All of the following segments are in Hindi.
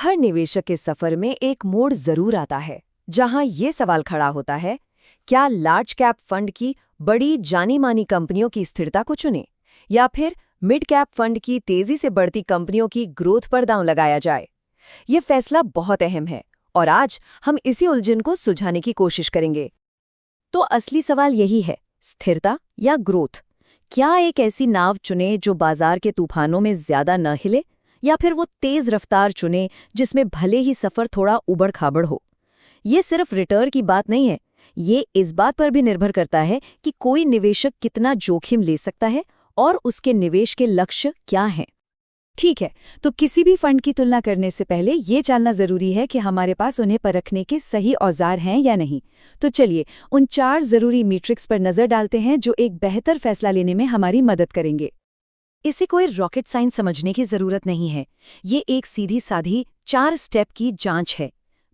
हर निवेशक के सफर में एक मोड़ जरूर आता है जहां ये सवाल खड़ा होता है, क्या लार्ज कैप फंड की बड़ी जानी मानी कंपनियों की स्थिरता को चुने या फिर मिड कैप फंड की तेजी से बढ़ती कंपनियों की ग्रोथ पर दांव लगाया जाए। ये फैसला बहुत अहम है और आज हम इसी उलझन को सुलझाने की कोशिश करेंगे। तो असली सवाल यही है, स्थिरता या ग्रोथ। क्या एक ऐसी नाव चुने जो बाजार के तूफानों में ज्यादा न हिले, या फिर वो तेज रफ्तार चुने जिसमें भले ही सफर थोड़ा उबड़-खाबड़ हो। ये सिर्फ रिटर्न की बात नहीं है, ये इस बात पर भी निर्भर करता है कि कोई निवेशक कितना जोखिम ले सकता है और उसके निवेश के लक्ष्य क्या हैं। ठीक है, तो किसी भी फंड की तुलना करने से पहले ये जानना जरूरी है कि हमारे पास उन्हें परखने के सही औजार हैं या नहीं। तो चलिए उन 4 जरूरी मीट्रिक्स पर नजर डालते हैं जो एक बेहतर फैसला लेने में हमारी मदद करेंगे। इसे कोई रॉकेट साइंस समझने की जरूरत नहीं है। ये एक सीधी साधी 4 स्टेप की जांच है।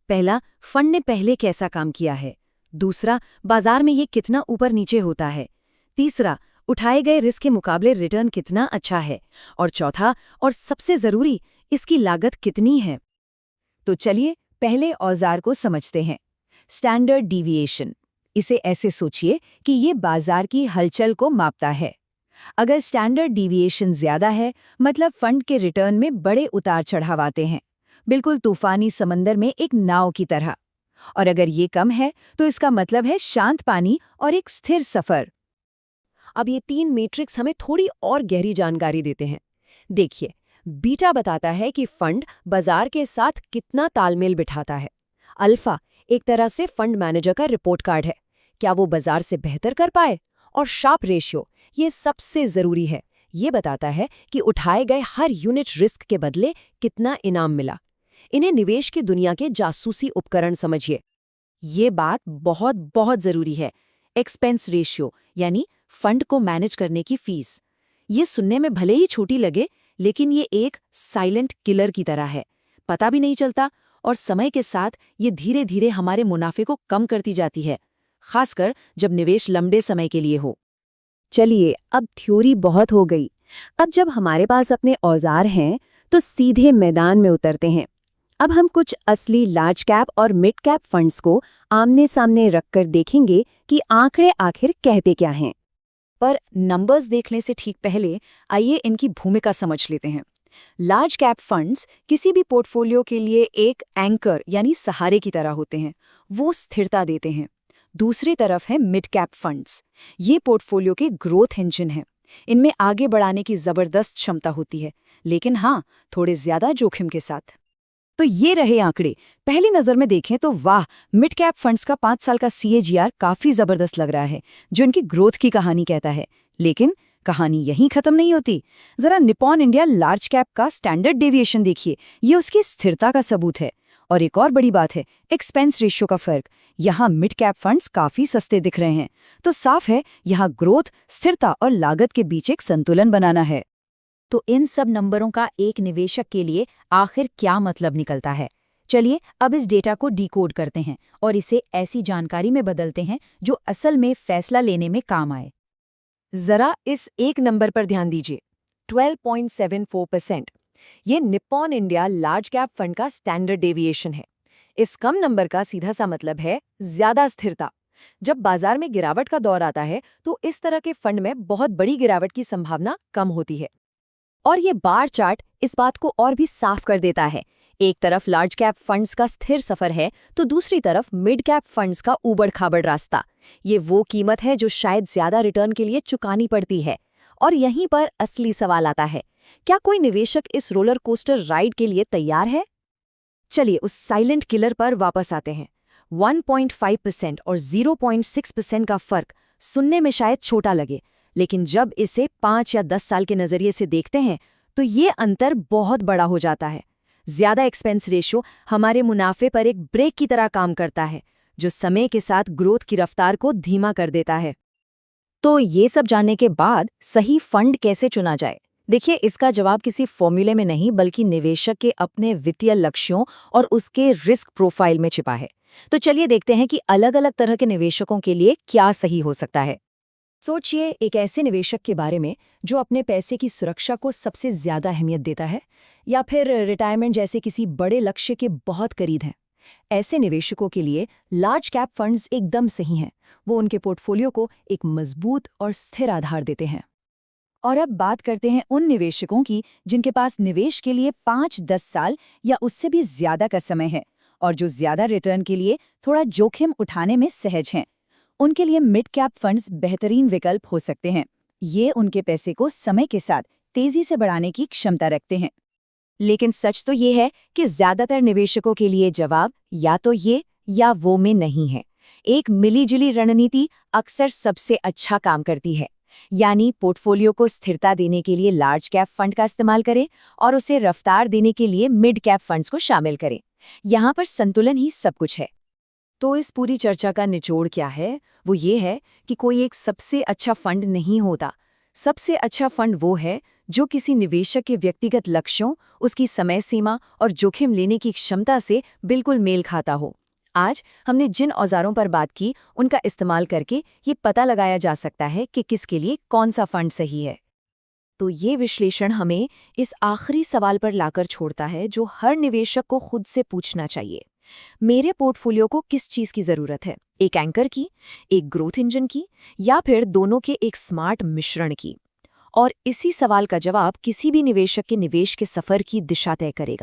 पहला, फंड ने पहले कैसा काम किया है। दूसरा, बाजार में ये कितना ऊपर नीचे होता है। तीसरा, उठाए गए रिस्क के मुकाबले रिटर्न कितना अच्छा है। और चौथा और सबसे जरूरी, इसकी लागत कितनी है। तो चलिए पहले औजार को समझते हैं, स्टैंडर्ड डीविएशन। इसे ऐसे सोचिए कि ये बाजार की हलचल को मापता है। अगर स्टैंडर्ड डीविएशन ज्यादा है, मतलब फंड के रिटर्न में बड़े उतार चढ़ाव आते हैं, बिल्कुल तूफानी समंदर में एक नाव की तरह। और अगर ये कम है तो इसका मतलब है शांत पानी और एक स्थिर सफर। अब ये 3 मैट्रिक्स हमें थोड़ी और गहरी जानकारी देते हैं। देखिए, बीटा बताता है कि फंड बाजार के साथ कितना तालमेल बिठाता है। अल्फा एक तरह से फंड मैनेजर का रिपोर्ट कार्ड है, क्या वो बाजार से बेहतर कर पाए। और शार्प रेशियो, ये सबसे जरूरी है, ये बताता है कि उठाए गए हर यूनिट रिस्क के बदले कितना इनाम मिला। इन्हें निवेश की दुनिया के जासूसी उपकरण समझिए। ये बात बहुत बहुत जरूरी है। एक्सपेंस रेशियो यानी फंड को मैनेज करने की फीस। ये सुनने में भले ही छोटी लगे, लेकिन ये एक साइलेंट किलर की तरह है। पता भी नहीं चलता और समय के साथ ये धीरे धीरे हमारे मुनाफे को कम करती जाती है, खासकर जब निवेश लंबे समय के लिए हो। चलिए, अब थ्योरी बहुत हो गई। अब जब हमारे पास अपने औजार हैं तो सीधे मैदान में उतरते हैं। अब हम कुछ असली लार्ज कैप और मिड कैप फंड्स को आमने सामने रखकर देखेंगे कि आंकड़े आखिर कहते क्या हैं। पर नंबर्स देखने से ठीक पहले आइए इनकी भूमिका समझ लेते हैं। लार्ज कैप फंड्स किसी भी पोर्टफोलियो के लिए एक एंकर यानी सहारे की तरह होते हैं, वो स्थिरता देते हैं। दूसरी तरफ है मिड कैप फंड्स। ये पोर्टफोलियो के ग्रोथ इंजन हैं। इनमें आगे बढ़ाने की जबरदस्त क्षमता होती है, लेकिन हाँ, थोड़े ज्यादा जोखिम के साथ। तो ये रहे आंकड़े। पहली नजर में देखें तो वाह, मिड कैप फंड्स का 5 साल का CAGR काफी जबरदस्त लग रहा है, जो इनकी ग्रोथ की कहानी कहता है। लेकिन कहानी यहीं खत्म नहीं होती। जरा निप्पॉन इंडिया लार्ज कैप का स्टैंडर्ड डेविएशन देखिए, ये उसकी स्थिरता का सबूत है। और एक और बड़ी बात है, एक्सपेंस रेशियो का फर्क। यहाँ मिड कैप फंड्स काफी सस्ते दिख रहे हैं, तो साफ है यहाँ ग्रोथ, स्थिरता और लागत के बीच एक संतुलन बनाना है। तो इन सब नंबरों का एक निवेशक के लिए आखिर क्या मतलब निकलता है। चलिए अब इस डेटा को डिकोड करते हैं और इसे ऐसी जानकारी में बदलते हैं जो असल में फैसला लेने में काम आए। जरा इस एक नंबर पर ध्यान दीजिए, 12.74%। ये Nippon India large cap fund का स्टैंडर्ड डेविएशन है। इस कम नंबर का सीधा सा मतलब है ज्यादा स्थिरता। जब बाजार में गिरावट का दौर आता है तो इस तरह के फंड में बहुत बड़ी गिरावट की संभावना कम होती है। और ये बार चार्ट इस बात को और भी साफ कर देता है। एक तरफ लार्ज कैप फंड्स का स्थिर सफर है तो दूसरी तरफ मिड कैप फंड्स का ऊबड़-खाबड़ रास्ता। ये वो कीमत है जो शायद ज्यादा रिटर्न के लिए चुकानी पड़ती है। और यहीं पर असली सवाल आता है, क्या कोई निवेशक इस रोलर कोस्टर राइड के लिए तैयार है। चलिए उस साइलेंट किलर पर वापस आते हैं। 1.5% और 0.6% का फर्क सुनने में शायद छोटा लगे, लेकिन जब इसे 5 या 10 साल के नजरिए से देखते हैं तो ये अंतर बहुत बड़ा हो जाता है। ज्यादा एक्सपेंस रेशियो हमारे मुनाफे पर एक ब्रेक की तरह काम करता है, जो समय के साथ ग्रोथ की रफ्तार को धीमा कर देता है। तो ये सब जानने के बाद सही फंड कैसे चुना जाए? देखिए, इसका जवाब किसी फॉर्मूले में नहीं बल्कि निवेशक के अपने वित्तीय लक्ष्यों और उसके रिस्क प्रोफाइल में छिपा है। तो चलिए देखते हैं कि अलग अलग तरह के निवेशकों के लिए क्या सही हो सकता है। सोचिए एक ऐसे निवेशक के बारे में जो अपने पैसे की सुरक्षा को सबसे ज्यादा अहमियत देता है, या फिर रिटायरमेंट जैसे किसी बड़े लक्ष्य के बहुत करीब हैं। ऐसे निवेशकों के लिए लार्ज कैप फंड्स एकदम सही हैं। वो उनके पोर्टफोलियो को एक मजबूत और स्थिर आधार देते हैं। और अब बात करते हैं उन निवेशकों की जिनके पास निवेश के लिए 5-10 साल या उससे भी ज्यादा का समय है और जो ज्यादा रिटर्न के लिए थोड़ा जोखिम उठाने में सहज हैं। उनके लिए मिड कैप फंड्स बेहतरीन विकल्प हो सकते हैं। ये उनके पैसे को समय के साथ तेजी से बढ़ाने की क्षमता रखते हैं। लेकिन सच तो ये है कि ज्यादातर निवेशकों के लिए जवाब या तो ये या वो में नहीं है। एक मिलीजुली रणनीति अक्सर सबसे अच्छा काम करती है। यानी पोर्टफोलियो को स्थिरता देने के लिए लार्ज कैप फंड का इस्तेमाल करें और उसे रफ्तार देने के लिए मिड कैप फंड्स को शामिल करें। यहाँ पर संतुलन ही सब कुछ है। तो इस पूरी चर्चा का निचोड़ क्या है? वो ये है कि कोई एक सबसे अच्छा फंड नहीं होता। सबसे अच्छा फंड वो है जो किसी निवेशक के व्यक्तिगत लक्ष्यों, उसकी समय सीमा और जोखिम लेने की क्षमता से बिल्कुल मेल खाता हो। आज हमने जिन औजारों पर बात की, उनका इस्तेमाल करके ये पता लगाया जा सकता है कि किसके लिए कौन सा फंड सही है। तो ये विश्लेषण हमें इस आखिरी सवाल पर लाकर छोड़ता है जो हर निवेशक को खुद से पूछना चाहिए। मेरे पोर्टफोलियो को किस चीज़ की ज़रूरत है? एक एंकर की, एक ग्रोथ इंजन की, या फिर दोनों के एक स्मार्ट मिश्रण की? और इसी सवाल का जवाब किसी भी निवेशक के निवेश के सफ़र की दिशा तय करेगा।